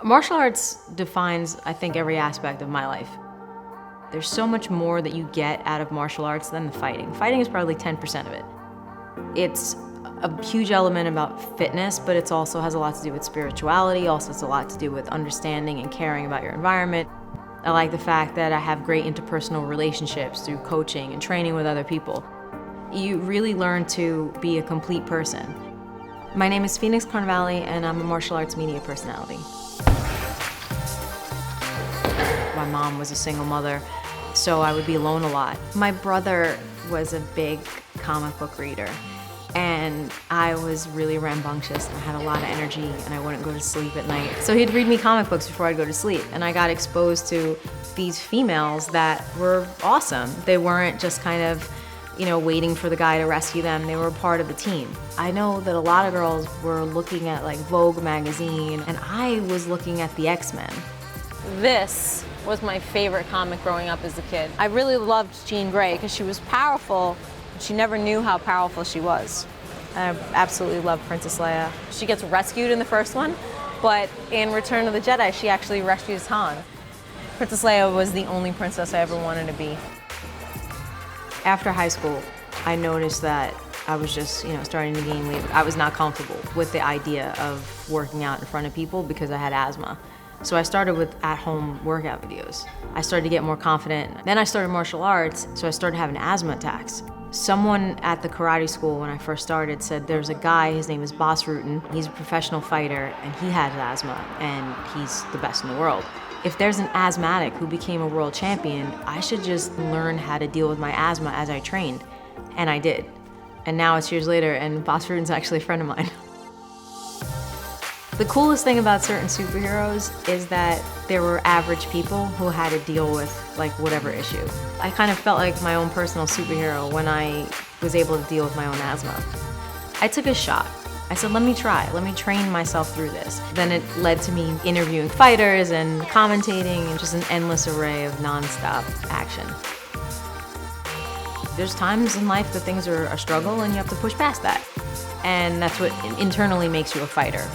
Martial arts defines, I think, every aspect of my life. There's so much more that you get out of martial arts than the fighting. Fighting is probably 10% of it. It's a huge element about fitness, but it also has a lot to do with spirituality, also has a lot to do with understanding and caring about your environment. I like the fact that I have great interpersonal relationships through coaching and training with other people. You really learn to be a complete person. My name is Carnevale, and I'm a martial arts media personality. My mom was a single mother, so I would be alone a lot. My brother was a big comic book reader, and I was really rambunctious and I had a lot of energy and I wouldn't go to sleep at night. So he'd read me comic books before I'd go to sleep, and I got exposed to these females that were awesome. They weren't just kind of, waiting for the guy to rescue them. They were a part of the team. I know that a lot of girls were looking at like Vogue magazine, and I was looking at the X-Men. This was my favorite comic growing up as a kid. I really loved Jean Grey because she was powerful. She never knew how powerful she was. I absolutely love Princess Leia. She gets rescued in the first one, but in Return of the Jedi, she actually rescues Han. Princess Leia was the only princess I ever wanted to be. After high school, I noticed that I was just, starting to gain weight. I was not comfortable with the idea of working out in front of people because I had asthma. So I started with at-home workout videos. I started to get more confident. Then I started martial arts, so I started having asthma attacks. Someone at the karate school when I first started said there's a guy, his name is Boss Rutan. He's a professional fighter and he has asthma and he's the best in the world. If there's an asthmatic who became a world champion, I should just learn how to deal with my asthma as I trained. And I did. And now it's years later and Boss Rutan's actually a friend of mine. The coolest thing about certain superheroes is that there were average people who had to deal with whatever issue. I kind of felt like my own personal superhero when I was able to deal with my own asthma. I took a shot. I said, let me train myself through this. Then it led to me interviewing fighters and commentating and just an endless array of nonstop action. There's times in life that things are a struggle and you have to push past that. And that's what internally makes you a fighter.